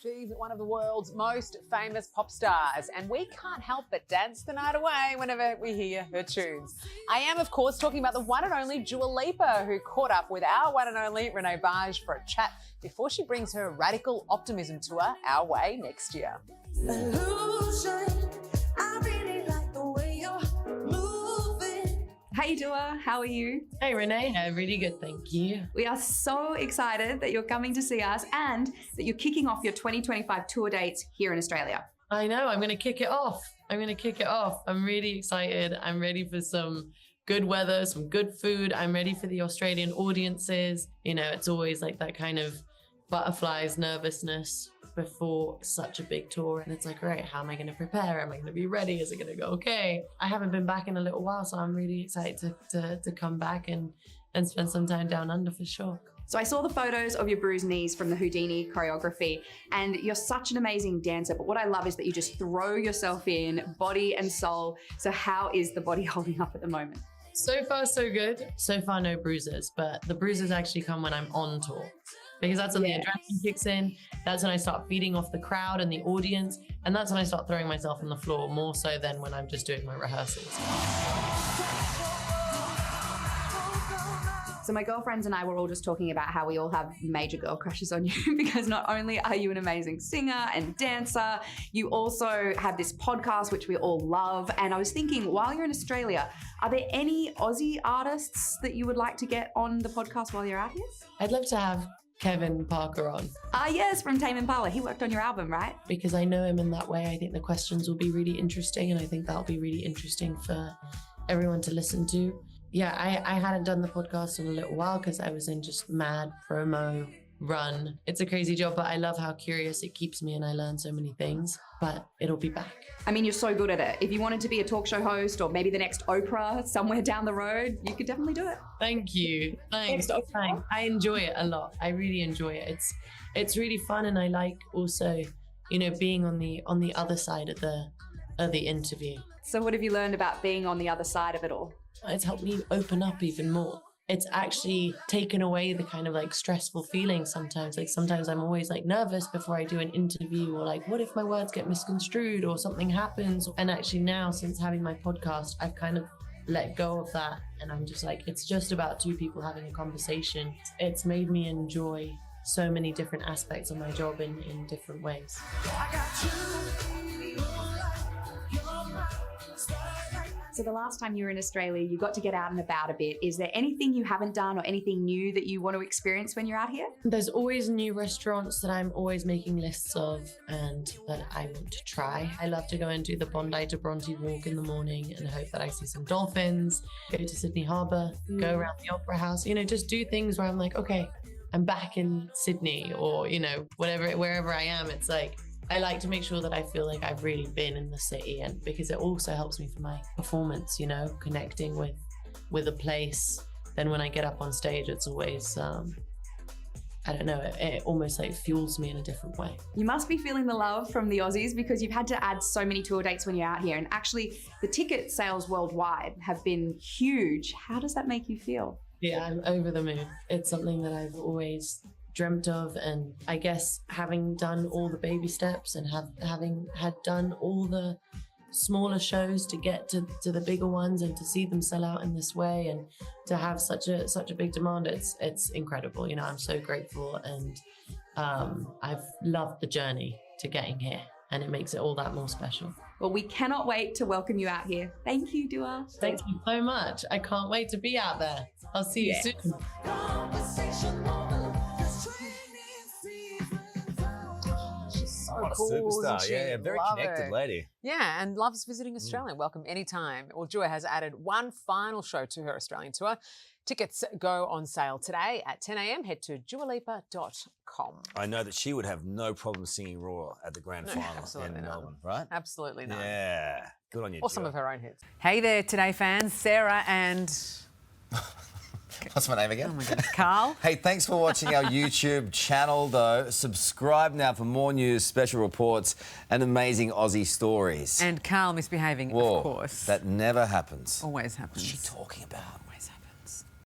She's one of the world's most famous pop stars, and we can't help but dance the night away whenever we hear her tunes. I am, of course, talking about the one and only Dua Lipa, who caught up with our one and only Renee Baj for a chat before she brings her Radical Optimism tour our way next year. Hey Dua, how are you? Hey Renee, really good, thank you. We are so excited that you're coming to see us and that you're kicking off your 2025 tour dates here in Australia. I know, I'm going to kick it off. I'm really excited. I'm ready for some good weather, some good food. I'm ready for the Australian audiences. You know, it's always like that kind of butterflies, nervousness before such a big tour. And it's like, right, how am I going to prepare? Am I going to be ready? Is it going to go okay? I haven't been back in a little while, so I'm really excited to come back and spend some time down under for sure. So I saw the photos of your bruised knees from the Houdini choreography, and you're such an amazing dancer. But what I love is that you just throw yourself in, body and soul. So how is the body holding up at the moment? So far, so good. So far, no bruises, but the bruises actually come when I'm on tour. Because that's when the adrenaline kicks in. That's when I start feeding off the crowd and the audience. And that's when I start throwing myself on the floor, more so than when I'm just doing my rehearsals. So my girlfriends and I were all just talking about how we all have major girl crushes on you because not only are you an amazing singer and dancer, you also have this podcast, which we all love. And I was thinking, while you're in Australia, are there any Aussie artists that you would like to get on the podcast while you're out here? I'd love to have Kevin Parker on. Yes, from Tame Impala. He worked on your album, right? Because I know him in that way. I think the questions will be really interesting, and I think that'll be really interesting for everyone to listen to. Yeah, I hadn't done the podcast in a little while because I was in just mad promo run. It's a crazy job, but I love how curious it keeps me and I learn so many things, but it'll be back. I mean, you're so good at it. If you wanted to be a talk show host or maybe the next Oprah somewhere down the road, you could definitely do it. Thank you. Thanks. I enjoy it a lot. I really enjoy it. It's really fun, and I like also, you know, being on the other side of the interview. So what have you learned about being on the other side of it all? It's helped me open up even more. It's actually taken away the kind of like stressful feelings sometimes. Like sometimes I'm always like nervous before I do an interview, or like, what if my words get misconstrued or something happens? And actually now, since having my podcast, I've kind of let go of that. And I'm just like, it's just about two people having a conversation. It's made me enjoy so many different aspects of my job in different ways. So the last time you were in Australia, you got to get out and about a bit. Is there anything you haven't done or anything new that you want to experience when you're out here? There's always new restaurants that I'm always making lists of and that I want to try. I love to go and do the Bondi to Bronte walk in the morning and hope that I see some dolphins, go to Sydney Harbour, go around the Opera House, you know, just do things where I'm like, okay, I'm back in Sydney, or, you know, wherever I am. It's like, I like to make sure that I feel like I've really been in the city, and because it also helps me for my performance, you know, connecting with a place. Then when I get up on stage, it's always, I don't know, it almost like fuels me in a different way. You must be feeling the love from the Aussies because you've had to add so many tour dates when you're out here. And actually the ticket sales worldwide have been huge. How does that make you feel? Yeah, I'm over the moon. It's something that I've always dreamt of, and I guess having done all the baby steps and having had done all the smaller shows to get to the bigger ones and to see them sell out in this way and to have such a big demand, it's incredible. You know, I'm so grateful, and I've loved the journey to getting here, and it makes it all that more special. Well, we cannot wait to welcome you out here. Thank you, Dua. Thank you so much. I can't wait to be out there. I'll see you soon. What a cool, superstar. isn't she? Yeah, very Love connected her. lady. Yeah, and loves visiting Australia. Welcome anytime. Well, Dua has added one final show to her Australian tour. Tickets go on sale today at 10 a.m. Head to dualipa.com. I know that she would have no problem singing Raw at the grand final in Melbourne, right? Absolutely not. Yeah, good on you, Or some Dua. of her own hits. Hey there, Today fans. Sarah and... What's my name again? Oh my goodness, Carl. Hey, thanks for watching our YouTube channel, though. Subscribe now for more news, special reports, and amazing Aussie stories. And Carl misbehaving, Whoa, of course. that never happens. Always happens. What's she talking about?